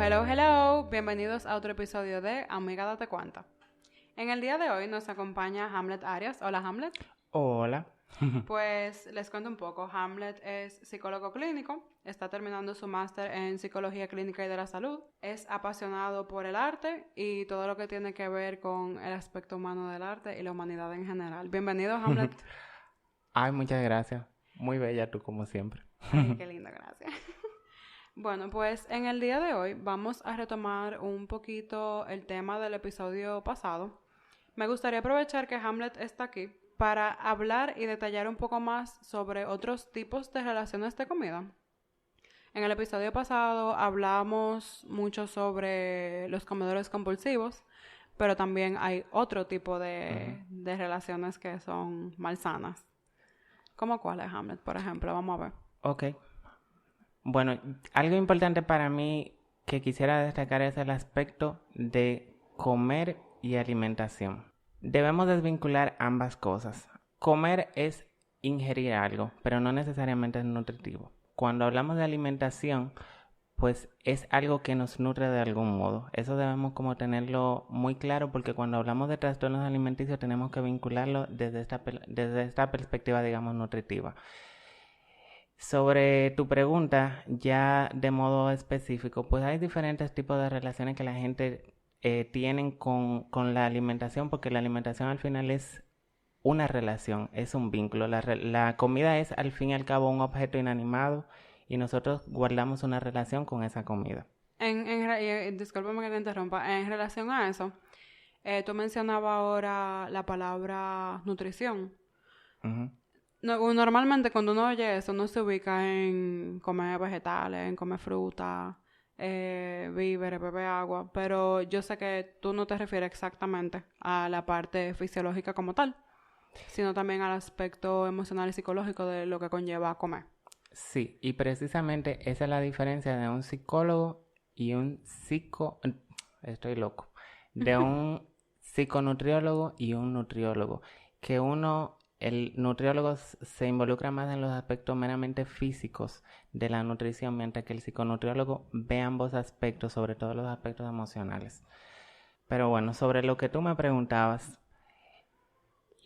Hello, bienvenidos a otro episodio de Amiga Date Cuenta. En el día de hoy nos acompaña Hamlet Arias. Hola, Hamlet. Hola. Pues les cuento un poco. Hamlet es psicólogo clínico, está terminando su máster en psicología clínica y de la salud, es apasionado por el arte y todo lo que tiene que ver con el aspecto humano del arte y la humanidad en general. Bienvenido, Hamlet. Ay, muchas gracias. Muy bella tú como siempre. Ay, qué lindo, gracias. Bueno, pues en el día de hoy vamos a retomar un poquito el tema del episodio pasado. Me gustaría aprovechar que Hamlet está aquí para hablar y detallar un poco más sobre otros tipos de relaciones de comida. En el episodio pasado hablamos mucho sobre los comedores compulsivos, pero también hay otro tipo de relaciones que son malsanas. ¿Cómo cuáles, Hamlet, por ejemplo? Vamos a ver. Ok. Bueno, algo importante para mí que quisiera destacar es el aspecto de comer y alimentación. Debemos desvincular ambas cosas. Comer es ingerir algo, pero no necesariamente es nutritivo. Cuando hablamos de alimentación, pues es algo que nos nutre de algún modo. Eso debemos como tenerlo muy claro porque cuando hablamos de trastornos alimenticios tenemos que vincularlo desde esta perspectiva, digamos, nutritiva. Sobre tu pregunta, ya de modo específico, pues hay diferentes tipos de relaciones que la gente tienen con la alimentación, porque la alimentación al final es una relación, es un vínculo. La comida es al fin y al cabo un objeto inanimado y nosotros guardamos una relación con esa comida. Discúlpame que te interrumpa. En relación a eso, tú mencionabas ahora la palabra nutrición. Uh-huh. Normalmente cuando uno oye eso, uno se ubica en comer vegetales, en comer fruta, víveres, beber agua, pero yo sé que tú no te refieres exactamente a la parte fisiológica como tal, sino también al aspecto emocional y psicológico de lo que conlleva comer. Sí, y precisamente esa es la diferencia de un psicólogo y un estoy loco, de un psiconutriólogo y un nutriólogo, que el nutriólogo se involucra más en los aspectos meramente físicos de la nutrición, mientras que el psiconutriólogo ve ambos aspectos, sobre todo los aspectos emocionales. Pero bueno, sobre lo que tú me preguntabas,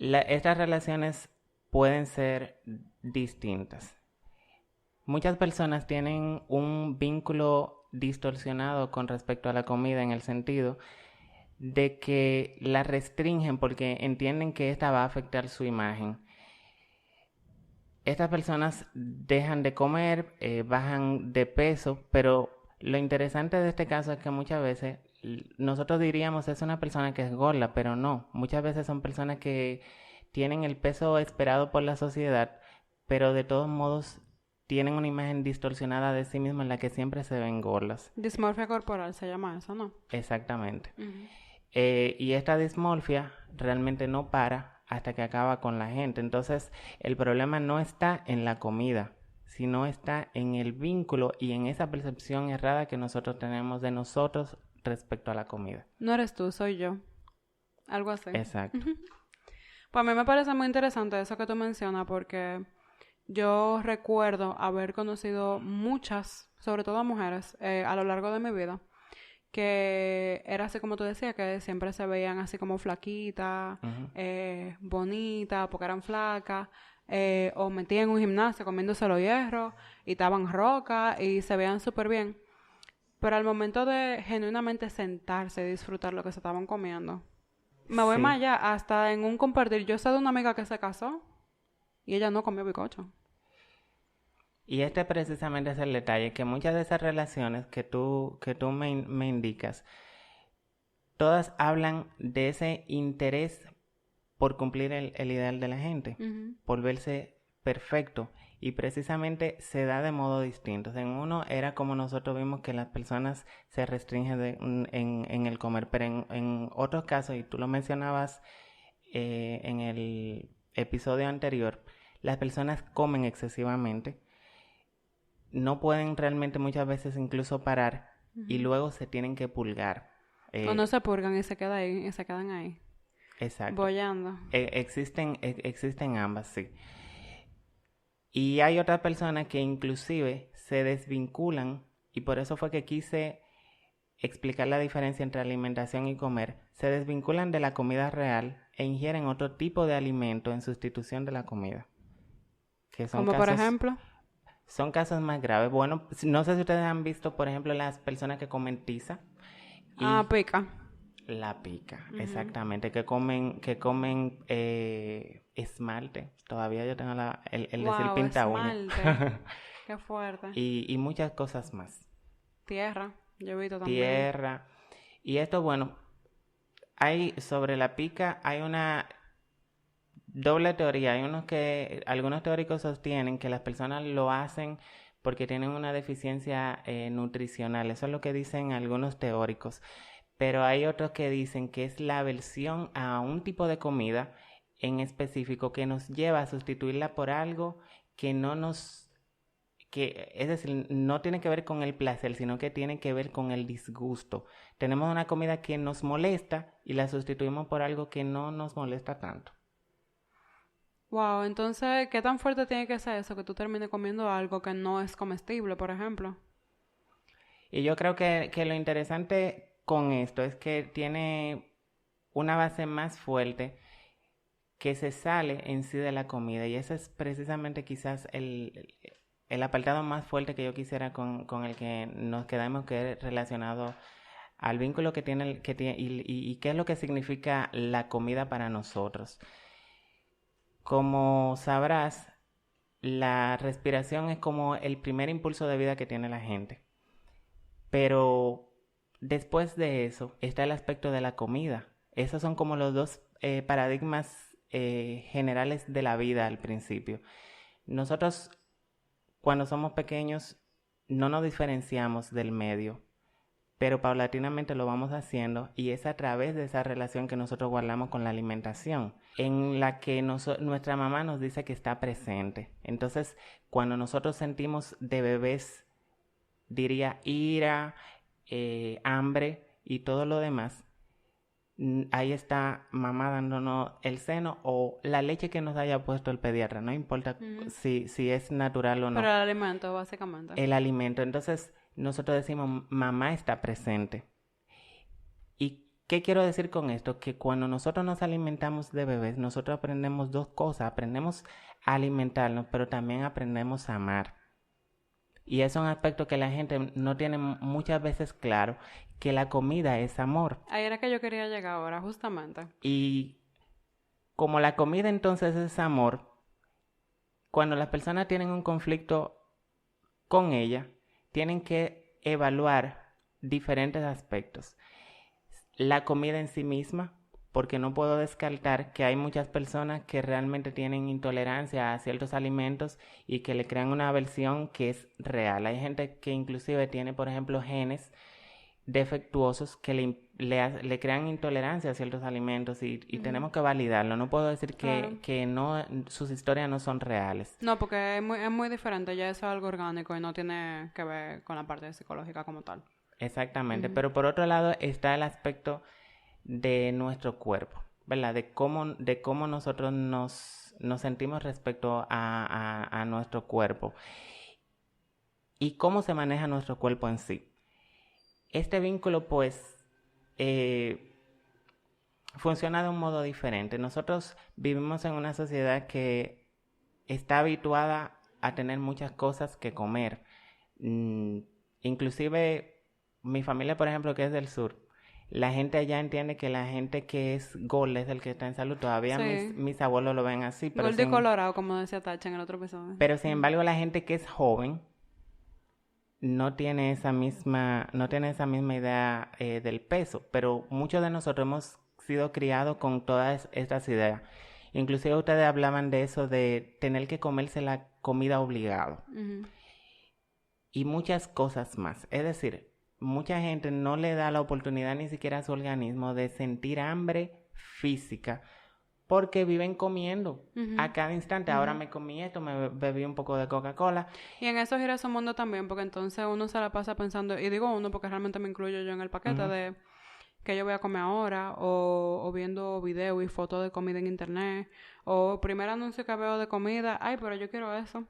estas relaciones pueden ser distintas. Muchas personas tienen un vínculo distorsionado con respecto a la comida en el sentido de que la restringen porque entienden que esta va a afectar su imagen. Estas personas dejan de comer, bajan de peso, pero lo interesante de este caso es que muchas veces nosotros diríamos es una persona que es gorda, pero no. Muchas veces son personas que tienen el peso esperado por la sociedad, pero de todos modos tienen una imagen distorsionada de sí mismas en la que siempre se ven gordas. Dismorfia corporal se llama eso, ¿no? Exactamente. Uh-huh. Y esta dismorfia realmente no para hasta que acaba con la gente. Entonces, el problema no está en la comida, sino está en el vínculo y en esa percepción errada que nosotros tenemos de nosotros respecto a la comida. No eres tú, soy yo. Algo así. Exacto. Uh-huh. Pues a mí me parece muy interesante eso que tú mencionas porque yo recuerdo haber conocido muchas, sobre todo mujeres, a lo largo de mi vida, que era así como tú decías, que siempre se veían así como flaquitas, bonitas, porque eran flacas, o metían en un gimnasio comiéndose los hierros, y estaban rocas, y se veían súper bien. Pero al momento de genuinamente sentarse y disfrutar lo que se estaban comiendo, me voy más allá, hasta en un compartir. Yo sé de una amiga que se casó, y ella no comió bizcocho. Y este precisamente es el detalle, que muchas de esas relaciones que tú me indicas, todas hablan de ese interés por cumplir el ideal de la gente, por verse perfecto. Y precisamente se da de modo distinto. En uno era como nosotros vimos que las personas se restringen en el comer, pero en otros casos, y tú lo mencionabas en el episodio anterior, las personas comen excesivamente, no pueden realmente muchas veces incluso parar y luego se tienen que purgar. O no se purgan y se quedan ahí. Exacto. Bollando. Existen ambas, sí. Y hay otras personas que inclusive se desvinculan y por eso fue que quise explicar la diferencia entre alimentación y comer, se desvinculan de la comida real e ingieren otro tipo de alimento en sustitución de la comida. Que son Como por ejemplo. Son casos más graves. Bueno, no sé si ustedes han visto, por ejemplo, las personas que comen tiza Ah, y pica. la pica, exactamente, que comen esmalte. Todavía yo tengo el decir Wow, pinta uña. esmalte. Qué fuerte. Y muchas cosas más. Tierra, yo he visto también. Tierra. Y esto, bueno, hay sobre la pica, hay una doble teoría. Algunos teóricos sostienen que las personas lo hacen porque tienen una deficiencia nutricional. Eso es lo que dicen algunos teóricos. Pero hay otros que dicen que es la aversión a un tipo de comida en específico que nos lleva a sustituirla por algo que no nos, es decir, no tiene que ver con el placer, sino que tiene que ver con el disgusto. Tenemos una comida que nos molesta y la sustituimos por algo que no nos molesta tanto. Wow, entonces, ¿qué tan fuerte tiene que ser eso que tú termines comiendo algo que no es comestible, por ejemplo? Y yo creo que lo interesante con esto es que tiene una base más fuerte que se sale en sí de la comida y ese es precisamente quizás el apartado más fuerte que yo quisiera con el que nos quedamos, que es relacionado al vínculo que tiene, y qué es lo que significa la comida para nosotros. Como sabrás, la respiración es como el primer impulso de vida que tiene la gente. Pero después de eso está el aspecto de la comida. Esos son como los dos paradigmas generales de la vida al principio. Nosotros, cuando somos pequeños, no nos diferenciamos del medio, pero paulatinamente lo vamos haciendo y es a través de esa relación que nosotros guardamos con la alimentación, en la que nuestra mamá nos dice que está presente. Entonces, cuando nosotros sentimos de bebés, diría ira, hambre y todo lo demás, ahí está mamá dándonos el seno o la leche que nos haya puesto el pediatra, no importa si es natural o Pero no, el alimento, básicamente. el alimento. Entonces nosotros decimos mamá está presente. ¿Y qué quiero decir con esto? Que cuando nosotros nos alimentamos de bebés, nosotros aprendemos dos cosas, aprendemos a alimentarnos, pero también aprendemos a amar. Y es un aspecto que la gente no tiene muchas veces claro, que la comida es amor. Ahí era que yo quería llegar ahora, justamente. Y como la comida entonces es amor, cuando las personas tienen un conflicto con ella, tienen que evaluar diferentes aspectos. La comida en sí misma, porque no puedo descartar que hay muchas personas que realmente tienen intolerancia a ciertos alimentos y que le crean una aversión que es real. Hay gente que inclusive tiene, por ejemplo, genes defectuosos que le crean intolerancia a ciertos alimentos y tenemos que validarlo. No puedo decir Claro. que no, sus historias no son reales. No, porque es muy diferente, ya eso es algo orgánico y no tiene que ver con la parte psicológica como tal. Exactamente, pero por otro lado está el aspecto de nuestro cuerpo, ¿verdad? De cómo nosotros nos sentimos respecto a nuestro cuerpo y cómo se maneja nuestro cuerpo en sí. Este vínculo, pues, funciona de un modo diferente. Nosotros vivimos en una sociedad que está habituada a tener muchas cosas que comer. Inclusive mi familia, por ejemplo, que es del sur, la gente allá entiende que la gente que es gorda es el que está en salud. Todavía Sí. mis abuelos lo ven así, Gordo y colorado, como decía Tacha en el otro episodio. pero sin embargo la gente que es joven no tiene esa misma idea del peso, pero muchos de nosotros hemos sido criados con todas estas ideas. Inclusive ustedes hablaban de eso de tener que comerse la comida obligado y muchas cosas más. Es decir, mucha gente no le da la oportunidad ni siquiera a su organismo de sentir hambre física porque viven comiendo a cada instante. Ahora me comí esto, me bebí un poco de Coca-Cola. Y en eso gira su mundo también, porque entonces uno se la pasa pensando, y digo uno porque realmente me incluyo yo en el paquete de que yo voy a comer ahora, o viendo videos y fotos de comida en internet, o primer anuncio que veo de comida, ay, pero yo quiero eso.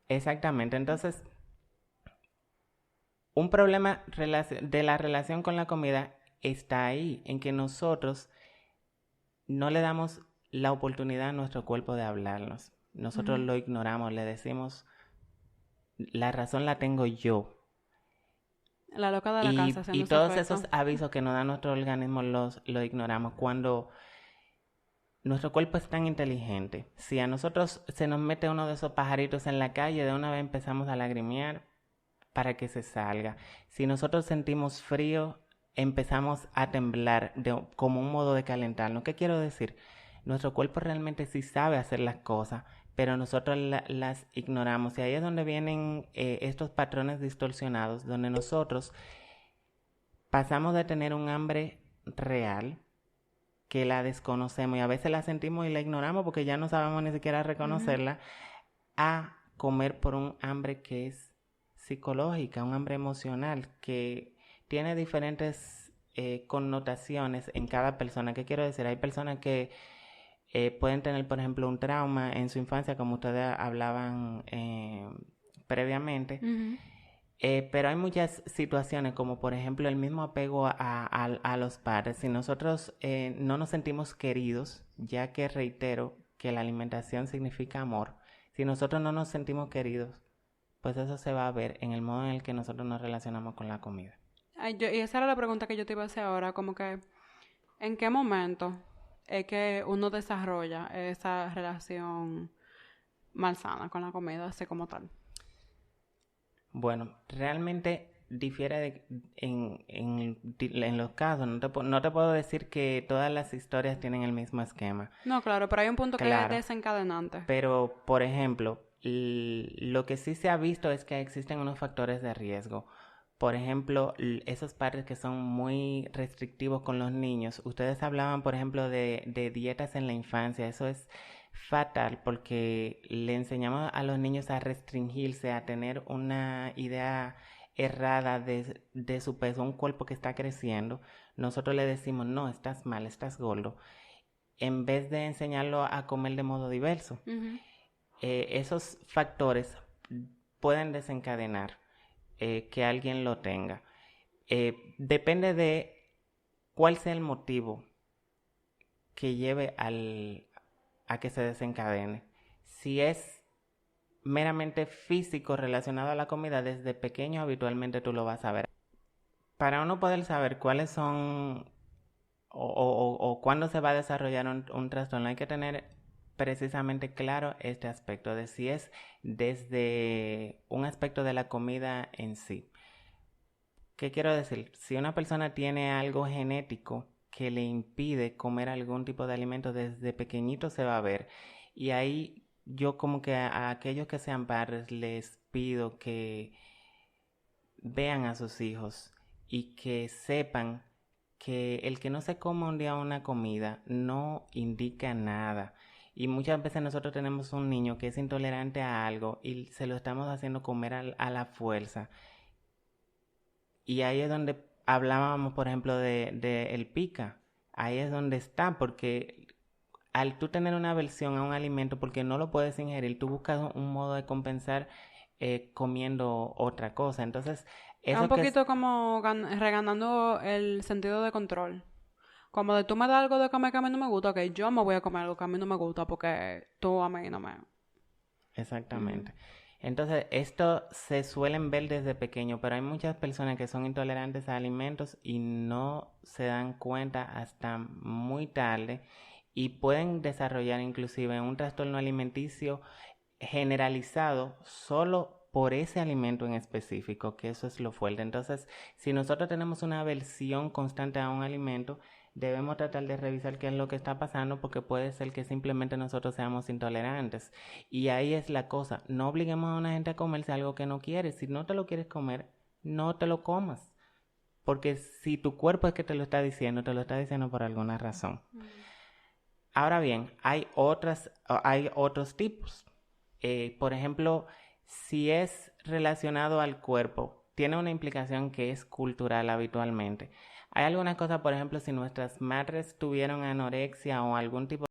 Exactamente, entonces un problema de la relación con la comida está ahí, en que nosotros no le damos la oportunidad a nuestro cuerpo de hablarnos. Nosotros lo ignoramos, le decimos, la razón la tengo yo. La loca de la casa haciendo Y ese todos efecto. esos avisos que nos da nuestro organismo los ignoramos cuando nuestro cuerpo es tan inteligente. Si a nosotros se nos mete uno de esos pajaritos en la calle, de una vez empezamos a lagrimear para que se salga. Si nosotros sentimos frío, empezamos a temblar como un modo de calentarnos. ¿Qué quiero decir? Nuestro cuerpo realmente sí sabe hacer las cosas, pero nosotros las ignoramos. Y ahí es donde vienen estos patrones distorsionados, donde nosotros pasamos de tener un hambre real, que la desconocemos y a veces la sentimos y la ignoramos porque ya no sabemos ni siquiera reconocerla, a comer por un hambre que es psicológica, un hambre emocional, que tiene diferentes connotaciones en cada persona. ¿Qué quiero decir? Hay personas que pueden tener, por ejemplo, un trauma en su infancia, como ustedes hablaban previamente. Pero hay muchas situaciones, como por ejemplo el mismo apego a los padres. Si nosotros no nos sentimos queridos, ya que reitero que la alimentación significa amor, si nosotros no nos sentimos queridos, pues eso se va a ver en el modo en el que nosotros nos relacionamos con la comida. Ay, y esa era la pregunta que yo te iba a hacer ahora, como que, ¿en qué momento es que uno desarrolla esa relación malsana con la comida, así como tal? Bueno, realmente difiere en los casos. No te puedo decir que todas las historias tienen el mismo esquema. No, claro, pero hay un punto que es Claro, desencadenante. pero por ejemplo, lo que sí se ha visto es que existen unos factores de riesgo. Por ejemplo, esos padres que son muy restrictivos con los niños. Ustedes hablaban, por ejemplo, de dietas en la infancia. Eso es fatal porque le enseñamos a los niños a restringirse, a tener una idea errada de su peso, un cuerpo que está creciendo. Nosotros le decimos, no, estás mal, estás gordo, en vez de enseñarlo a comer de modo diverso. Esos factores pueden desencadenar que alguien lo tenga. Depende de cuál sea el motivo que lleve a que se desencadene. Si es meramente físico relacionado a la comida, desde pequeño habitualmente tú lo vas a ver. Para uno poder saber cuáles son o cuándo se va a desarrollar un trastorno, hay que tener precisamente claro este aspecto de si es desde un aspecto de la comida en sí. ¿Qué quiero decir? Si una persona tiene algo genético que le impide comer algún tipo de alimento desde pequeñito, se va a ver. Y ahí yo como que a aquellos que sean padres les pido que vean a sus hijos y que sepan que el que no se coma un día una comida no indica nada. Y muchas veces nosotros tenemos un niño que es intolerante a algo y se lo estamos haciendo comer a la fuerza. Y ahí es donde hablábamos, por ejemplo, de el pica. Ahí es donde está, porque al tú tener una aversión a un alimento porque no lo puedes ingerir, tú buscas un modo de compensar comiendo otra cosa. Entonces, Es un eso que es poquito como reganando el sentido de control. Como de tú me das algo de comer que a mí no me gusta, que yo me voy a comer algo que a mí no me gusta porque tú a mí no me... exactamente. Entonces, esto se suelen ver desde pequeño, pero hay muchas personas que son intolerantes a alimentos y no se dan cuenta hasta muy tarde y pueden desarrollar inclusive un trastorno alimenticio generalizado solo por ese alimento en específico, que eso es lo fuerte. Entonces, si nosotros tenemos una aversión constante a un alimento, debemos tratar de revisar qué es lo que está pasando porque puede ser que simplemente nosotros seamos intolerantes. Y ahí es la cosa, no obliguemos a una gente a comerse algo que no quiere. Si no te lo quieres comer, no te lo comas. Porque si tu cuerpo es que te lo está diciendo por alguna razón. Ahora bien, hay otros tipos. Por ejemplo, si es relacionado al cuerpo, tiene una implicación que es cultural habitualmente. Hay algunas cosas, por ejemplo, si nuestras madres tuvieron anorexia o algún tipo